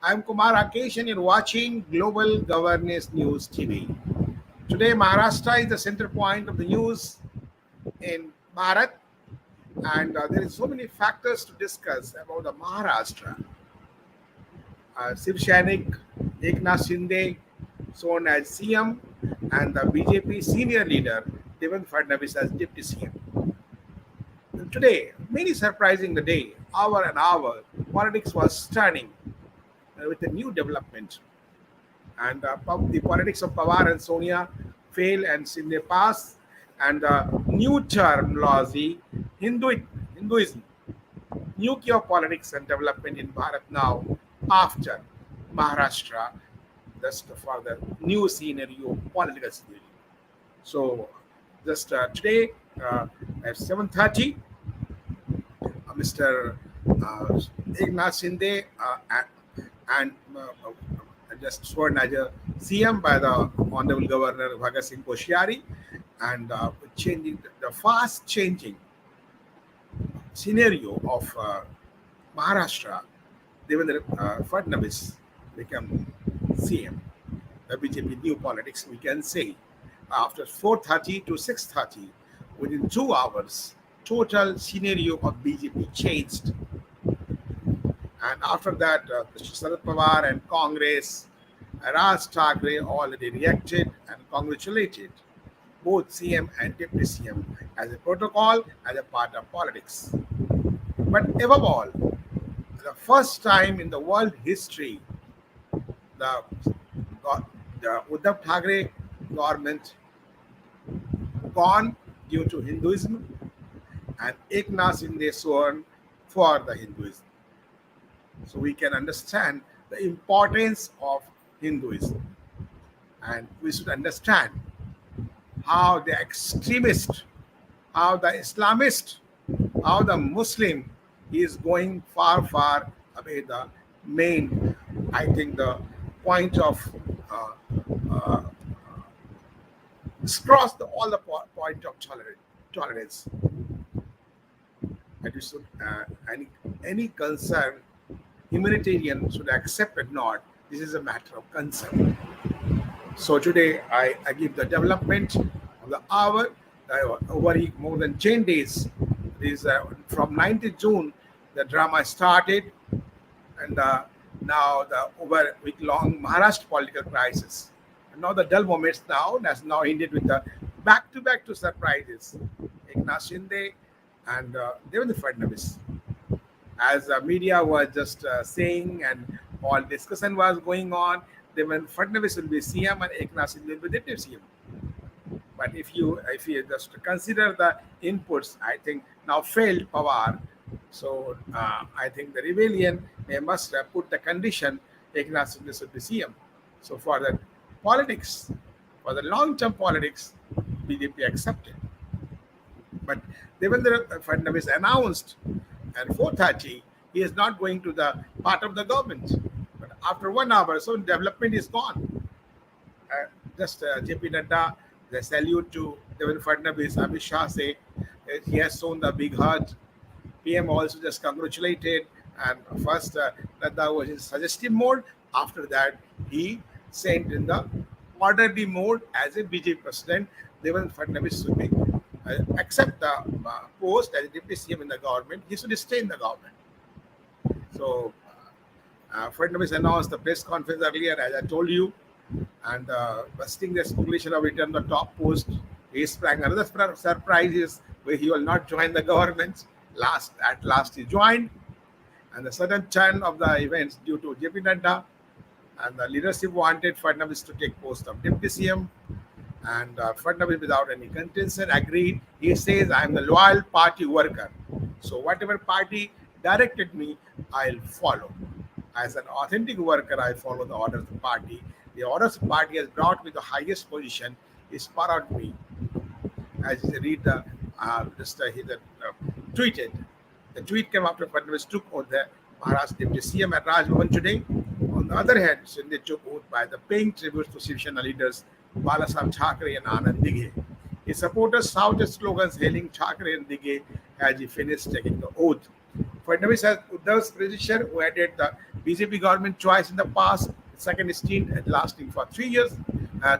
I'm Kumar Rakesh and you're watching Global Governance News TV. Today, Maharashtra is the center point of the news in Bharat, and there is so many factors to discuss about the Maharashtra. Shiv Sainik, Eknath Shinde, sworn as CM, and the BJP senior leader Devendra Fadnavis as Deputy CM. Today, many surprising the day, hour and hour, politics was stunning with a new development. And the politics of Pawar and Sonia fail and Sinde pass, and new terminology, Hinduism, nuclear politics and development in Bharat now after Maharashtra, just for the new scenario, political scenario. So, just today at 7:30, Mr. Eknath Shinde and just sworn as a CM by the Honorable Governor Bhagat Singh Koshyari, and changing the fast changing scenario of Maharashtra, Devendra Fadnavis become CM. The BJP new politics, we can say, after 4:30 to 6:30, within 2 hours, total scenario of BJP changed. And after that, Sharad Pawar and Congress, Raj Thackeray already reacted and congratulated both CM and Deputy CM as a protocol, as a part of politics. But above all, the first time in the world history, the, the Uddhav Thackeray government gone due to Hinduism, and Eknath Shinde sworn for the Hinduism. So we can understand the importance of Hinduism, and we should understand how the extremist, how the Islamist, how the Muslim is going far, far away. The main, I think, the point of uh, cross all the point of tolerance. That we should any concern humanitarian should accept it not. This is a matter of concern. So today I give the development of the hour over more than 10 days. This from 9th June the drama started, and now the over week long Maharashtra political crisis. And now the dull moments that's now ended with the back to back surprises. Eknath Shinde and Devendra Fadnavis, as the media was just saying and all discussion was going on, then Fadnavis will be CM and Eknath Shinde will be deputy CM. But if you just consider the inputs, I think now failed Pawar. So I think the rebellion they must put the condition Eknath Shinde should be CM. So for the politics, for the long-term politics, BJP accepted. But Devendra Fadnavis announced at 4:30 he is not going to the part of the government. But after 1 hour, so development is gone. Just JP Nadda, the salute to Devendra Fadnavis, Amit Shah say he has shown the big heart. PM also just congratulated, and first Nadda was in suggestive mode. After that, he sent in the orderly mode as a BJP president. Devendra Fadnavis should be accept the post as a deputy CM in the government. He should stay in the government. So, Fadnavis announced the press conference earlier, as I told you, and busting the speculation of return the top post. He sprang another surprise where he will not join the government. At last he joined, and the sudden turn of the events due to JP Nadda, and the leadership wanted Fadnavis to take post of deputy CM, and Fadnavis without any contention agreed. He says, I am the loyal party worker, so whatever party directed me, I'll follow. As an authentic worker, I follow the orders of the party. The orders of the party has brought me the highest position, is paramount me. As you read the he tweeted. The tweet came after Fadnavis took oath the Maharashtra Deputy CM at Raj Bhavan today. On the other hand, Shinde took oath by the paying tributes to Shiv Sena leaders Balasaheb Thackeray and Anand Dighe. His supporters shouted slogans hailing Thackeray and Dighe as he finished taking the oath. Fadnavis has Uddhav's predecessor who added the BJP government twice in the past, second stint lasting for 3 years,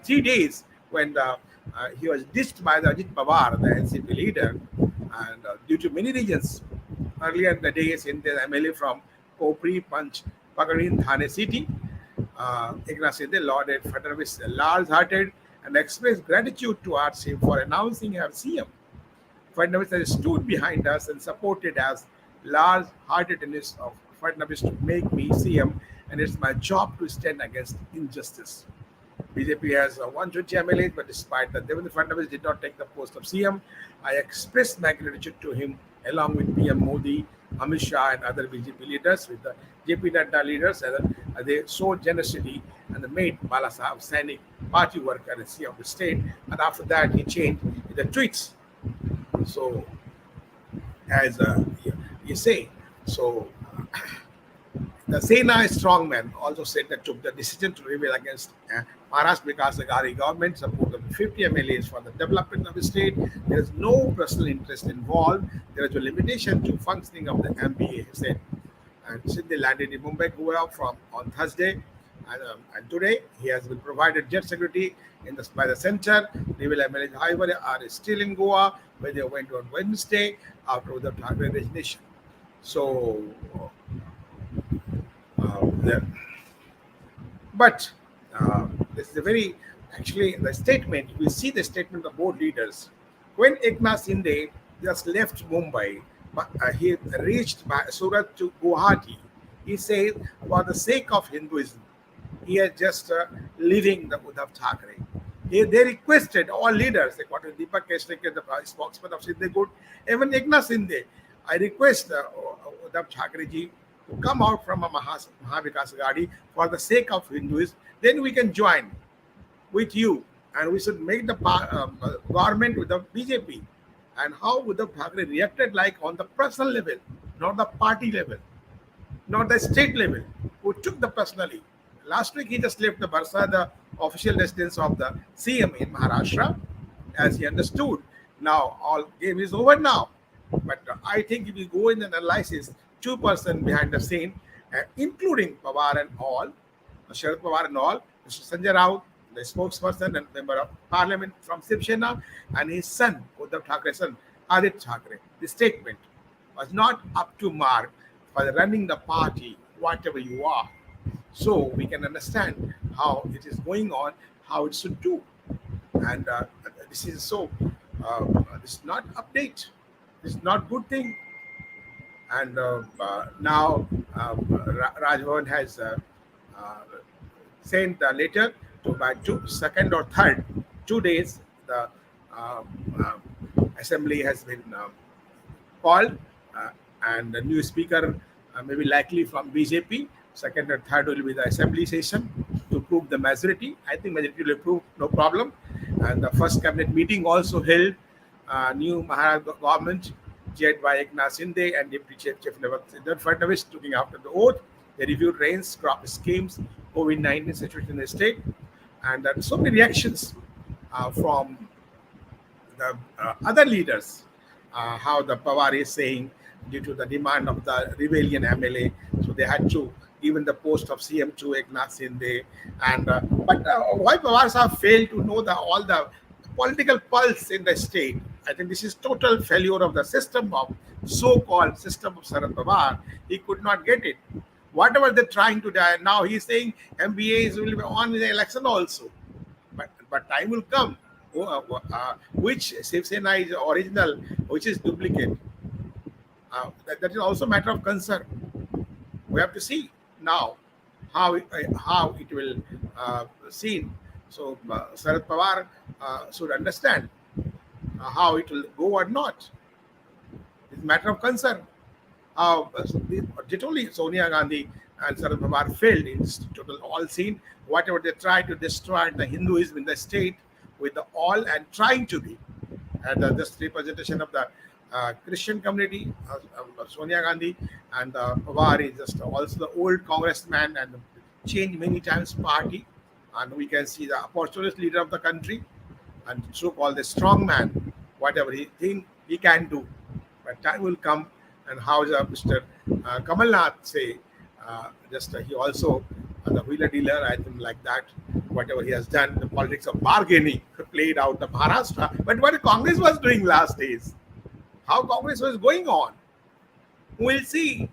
3 days, when he was ditched by the Ajit Pawar, the NCP leader, and due to many reasons. Earlier in the days, in the MLA from Kopri, Panch, Pagarin, Thane city, Eknath Shinde lauded Fadnavis large-hearted and expressed gratitude towards him for announcing her CM. Fadnavis has stood behind us and supported us large-heartedness of Fadnavis to make me CM, and it's my job to stand against injustice. BJP has 120 MLAs, but despite that, Devendra Fadnavis did not take the post of CM. I expressed my gratitude to him, along with PM Modi, Amit Shah, and other BJP leaders, with the JP Nadda leaders, and they showed generosity and they made Bala Sahib Sainik party worker and CM of the state. And after that, he changed the tweets. So, as you say, so the Sena strongman also said that took the decision to rebel against Maharashtra Vikas Aghadi government, support of 50 MLAs for the development of the state. There is no personal interest involved. There is a limitation to functioning of the MBA, he said. And since they landed in Mumbai, Goa from on Thursday, and today he has been provided jet security by the center. Rebel MLAs, however, are still in Goa, where they went on Wednesday after the Thakre resignation. So, there. But this is a very, actually, the statement, we see the statement of board leaders. When Eknath Shinde just left Mumbai, but he reached by Surat to Guwahati, he said, for the sake of Hinduism, he is just leaving the Uddhav Thackeray. They requested all leaders, like what Deepak Kesrekar, the spokesman of Shinde Good, even Eknath Shinde, I request Uddhav Thackeray ji to come out from a Mahavikas Aghadi for the sake of Hinduism, then we can join with you and we should make the government with the BJP. And how Uddhav Thackeray reacted, like on the personal level, not the party level, not the state level, who took the personally. Last week he just left the Barsa, the official residence of the CM in Maharashtra, as he understood. Now all game is over now. But I think if you go in an analysis, 2% behind the scene, including Pawar and all, Sharad Pawar and all, Mr. Sanjay Rao, the spokesperson and member of parliament from Shiv Sena, and his son, Uddhav Thackeray's son, Adit Thackeray. The statement was not up to mark for running the party, whatever you are. So we can understand how it is going on, how it should do. And this is so, this is not update. This is not good thing. And now Rajbhavan has sent the letter to by second or third 2 days. The assembly has been called, and the new speaker may be likely from BJP. Second or third will be the assembly session to prove the majority. I think majority will approve, no problem. And the first cabinet meeting also held. New Maharashtra government chaired by Eknath Shinde and Deputy Chief Devendra Fadnavis looking after the oath. They reviewed rains, crop schemes, COVID-19 situation in the state, and so many reactions from the other leaders. How the Pawar is saying due to the demand of the rebellion MLA, so they had to given the post of CM to Eknath Shinde. And but why Pawar have failed to know all the political pulse in the state? I think this is total failure of the system of so-called system of Sharad Pawar. He could not get it. Whatever they're trying to do, now he's saying MBAs will be on in the election also. But time will come. Which Shiv Sena is original, which is duplicate. That is also a matter of concern. We have to see now how it will seen. So Sharad Pawar should understand how it will go or not. It's a matter of concern. Literally Sonia Gandhi and Sharad Pawar failed in this total all scene. Whatever they tried to destroy the Hinduism in the state with the all and trying to be. And this representation of the Christian community, Sonia Gandhi, and Pawar is just also the old congressman and changed many times party. And we can see the opportunist leader of the country and so-called the strong man, whatever he think he can do. But time will come, and how Mr. Kamal Nath say, He also the wheeler dealer. I think like that. Whatever he has done, the politics of bargaining played out the Maharashtra. But what Congress was doing last days, how Congress was going on, we'll see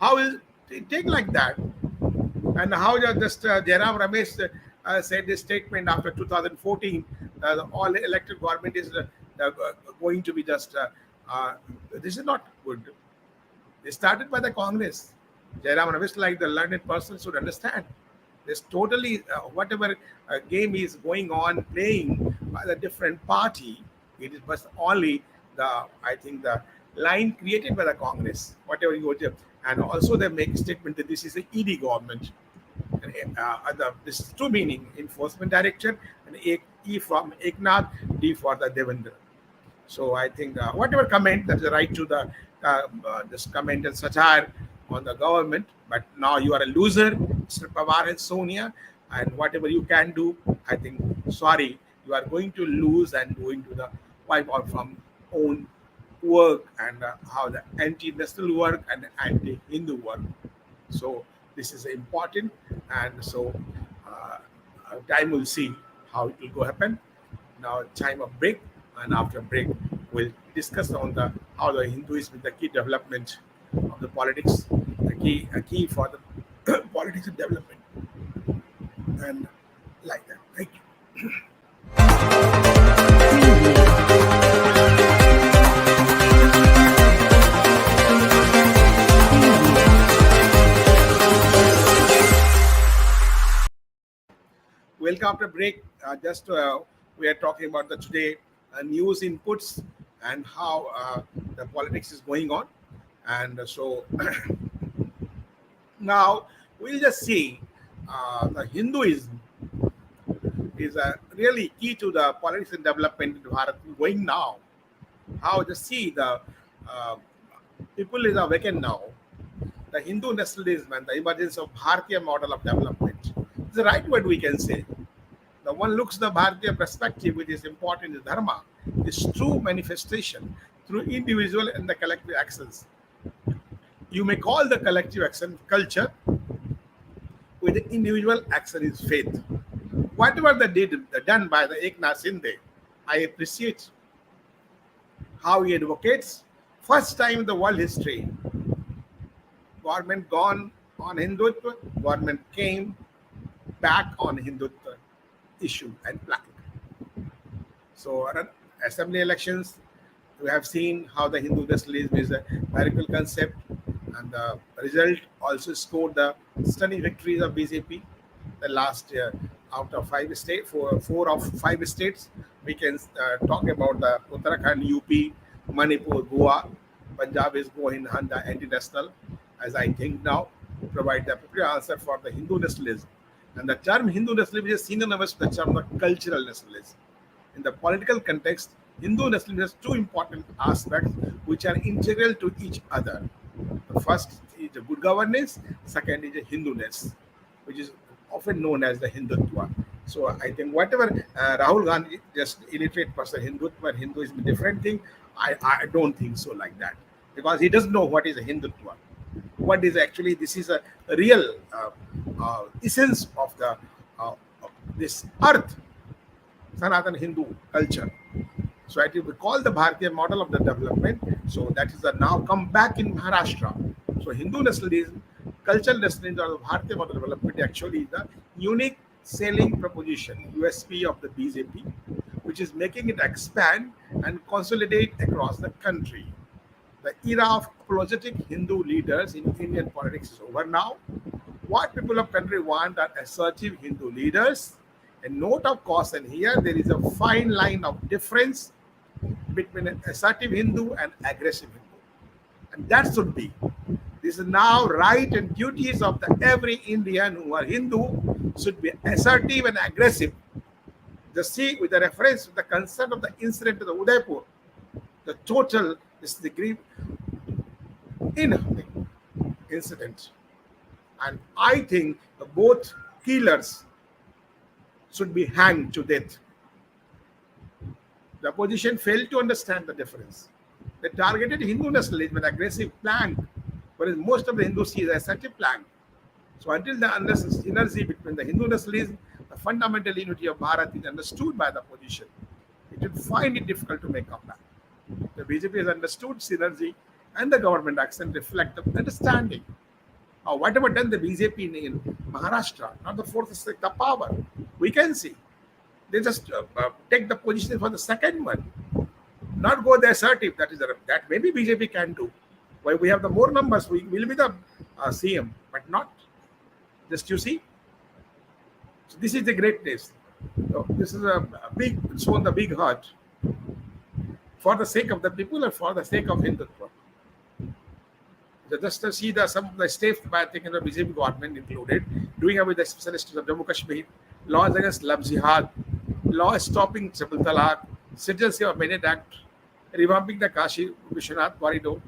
how will it take like that, and how just Jairam Ramesh said this statement after 2014, the all elected government is going to be just this is not good. They started by the Congress. Jairam Ramesh, like the learned person, should understand. This totally whatever game is going on playing by the different party. It is but only the I think the line created by the Congress. Whatever you go to, and also they make a statement that this is a ED government. And, this is two meaning: enforcement director, and E from Eknath, D for the Devendra. So I think whatever comment that's the right to the this comment and satire on the government. But now you are a loser, Mr. Pawar and Sonia, and whatever you can do, I think sorry, you are going to lose and going to the wipe out from own work and how the anti-national work and anti-Hindu work. So this is important, and so uh, time will see how it will go happen. Now time of break, and after break we'll discuss on the how the Hinduism is the key development of the politics, the key a key for the politics and development, and like that. Thank you. Welcome after break. Just we are talking about the today news inputs and how the politics is going on, and so now we'll just see the Hinduism is really key to the politics and development in Bharat going now. How to see the uh, people is awakened now. The Hindu nationalism and the emergence of Bharatiya model of development is the right word we can say. The one looks the Bharatiya perspective, which is important in Dharma, is true manifestation through individual and the collective actions. You may call the collective action culture, with the individual action is faith. Whatever the did done by the Eknath Shinde, I appreciate how he advocates. First time in the world history, government gone on Hindutva, government came back on Hindutva issue and plan. So assembly elections, we have seen how the Hindu nationalism is a radical concept, and the result also scored the stunning victories of BJP. The last year, out of four of five states, we can talk about the Uttarakhand, UP, Manipur, Goa. Punjab is going under anti-national, as I think now, to provide the appropriate answer for the Hindu nationalism. And the term Hindu nationalism is synonymous with the term of cultural nationalism. In the political context, Hindu nationalism has two important aspects which are integral to each other. The first is the good governance, second is the Hinduness, which is often known as the Hindutva. So I think whatever Rahul Gandhi just illiterate person Hindutva and Hinduism is a different thing. I don't think so like that, because he doesn't know what is a Hindutva. What is actually this is a real essence of the of this earth, Sanatan Hindu culture. So it will be called the Bharatiya model of the development. So that is now come back in Maharashtra. So Hindu nationalism, cultural nationalism, or the Bharatiya model of development actually is the unique selling proposition (USP) of the BJP, which is making it expand and consolidate across the country. The era of apologetic Hindu leaders in Indian politics is over now. What people of country want are assertive Hindu leaders. A note of caution here: there is a fine line of difference between an assertive Hindu and aggressive Hindu, and that should be. This is now right and duties of the every Indian who are Hindu should be assertive and aggressive. Just see with the reference to the concern of the incident of the Udaipur, the total is the grief in incident, and I think the both killers should be hanged to death. The opposition failed to understand the difference. They targeted Hindu nationalism with aggressive plan whereas most of the Hindus see it as such a plank. So until the unless the synergy between the Hindu nationalism, the fundamental unity of Bharat is understood by the opposition, it will find it difficult to make comeback. The BJP has understood synergy and the government action reflect the understanding. Whatever done the BJP in Maharashtra, not the fourth sector power, we can see. They just take the position for the second one, not go the assertive. That maybe BJP can do. Why we have the more numbers, we will be the CM, but not. Just you see. So this is the greatness. So this is a big, shown the big heart for the sake of the people and for the sake of Hindutva. So just to see the some of the states by I think in the BJP government included doing away with the specialists of Jammu Kashmir, laws against love jihad, law stopping triple talaq, citizenship amendment act, revamping the Kashi Vishwanath corridor,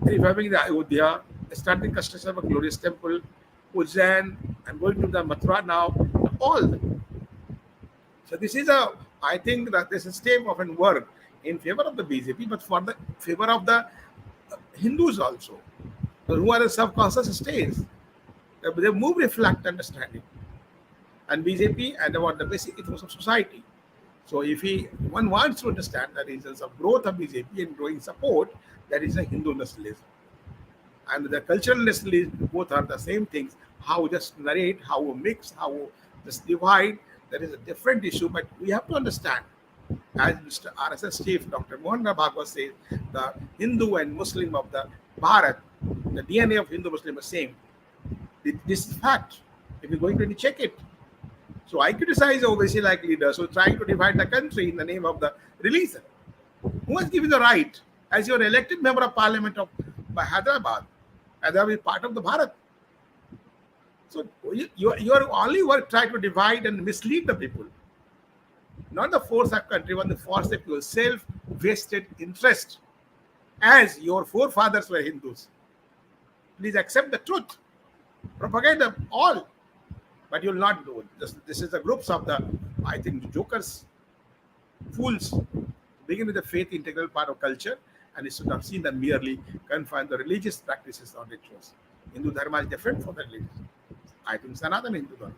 reviving the Ayodhya, starting construction of a glorious temple, Ujjain, and going to the Mathura now, all. So this is a, I think that this step of an work in favor of the BJP, but for the favor of the Hindus also, who are the subconscious states. They move, reflect, understanding, and BJP and about the basic ethos of society. So if one wants to understand the reasons of growth of BJP and growing support, that is a Hindu nationalism. And the cultural nationalism, both are the same things. How just narrate, how mix, how just divide, that is a different issue, but we have to understand. As Mr. RSS chief Dr. Mohan Bhagwat says, the Hindu and Muslim of the Bharat, the DNA of Hindu Muslim is same. This is fact. If you're going to check it. So I criticize OBC like leaders who are trying to divide the country in the name of the religion. Who has given the right as your elected member of parliament of Hyderabad, Hyderabad is part of the Bharat. So your only work trying to divide and mislead the people. Not the force of country, but the force of your self-vested interest. As your forefathers were Hindus. Please accept the truth. Propagate them all. But you'll not do it. This is the groups of the, I think, jokers, fools. Begin with the faith integral part of culture, and it should not seen that merely confine the religious practices or rituals. Hindu Dharma is different from the religion. I think Sanatana Hindu Dharma.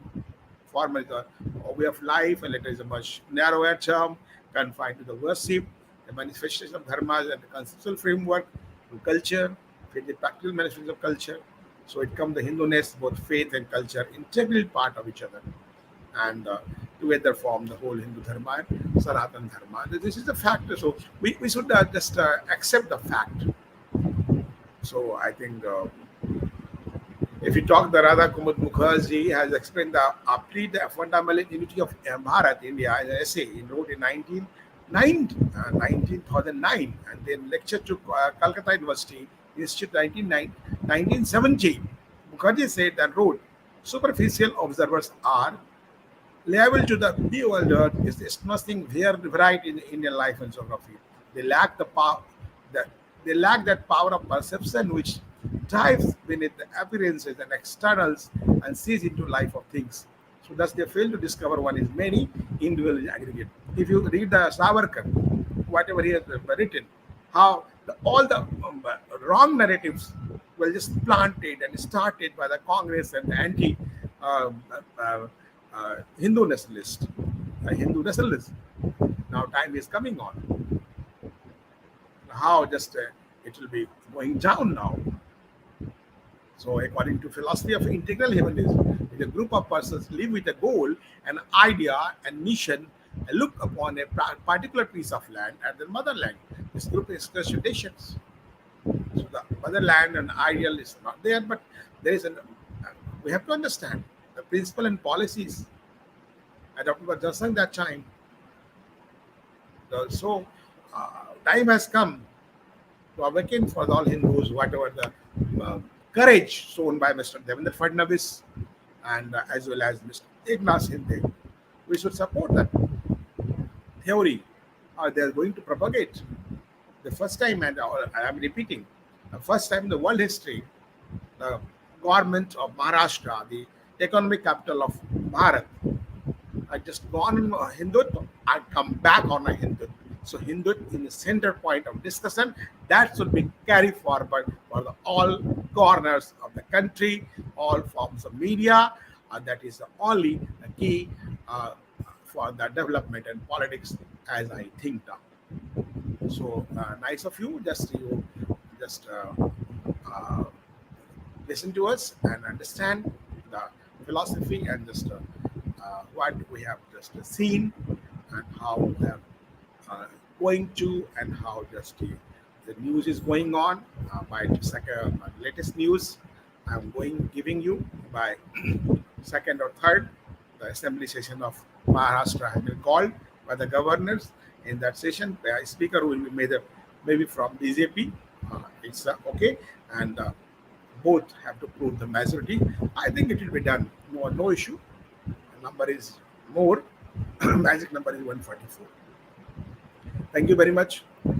Formal is a way of life, and it is a much narrower term, confined to the worship, the manifestation of dharmas and the conceptual framework, to culture, the practical manifestation of culture. So it comes the Hinduness, both faith and culture, integral part of each other, and together form the whole Hindu Dharma and Sanatana Dharma. This is the fact. So we should just accept the fact. So I think if you talk, the Radha Kumar Mukherjee has explained the fundamental unity of Bharat, India, as an essay he wrote in 1909, and then lectured to Calcutta University Institute 1970. Mukherjee said and wrote, superficial observers are liable to the bewildered is nothing varied in Indian life and geography. They lack the power, they lack that power of perception which dives beneath the appearances and externals and sees into life of things. So thus they fail to discover one is many, individual is aggregate. If you read the Savarkar, whatever he has written, how all the wrong narratives were just planted and started by the Congress and the anti Hindu nationalists, Hindu nationalists. Now time is coming on. How just it will be going down now. So according to philosophy of integral humanism, a group of persons live with a goal, an idea, and mission, and look upon a particular piece of land as their motherland. This group is nations. So the motherland and ideal is not there, but there is we have to understand the principle and policies adopted by Jasang that time. So time has come to awaken for all Hindus, whatever the courage shown by Mr. Devendra Fadnavis and as well as Mr. Eknath Shinde. We should support that theory. They are going to propagate. The first time, and I am repeating, the first time in the world history, the government of Maharashtra, the economic capital of Bharat, had just gone on Hindutva and come back on a Hindutva. So Hindutva in the center point of discussion, that should be carried forward for all corners of the country, all forms of media. That is the only key for the development and politics, as I think now. So nice of you. Just uh, listen to us and understand the philosophy and just what we have just seen and how we are uh, going to and how just the news is going on by second latest news. I'm going giving you by second or third. The assembly session of Maharashtra has been called by the governors. In that session, the speaker will be made maybe from BJP. It's okay, and both have to prove the majority. I think it will be done. No issue. The number is more. Magic number is 144. Thank you very much.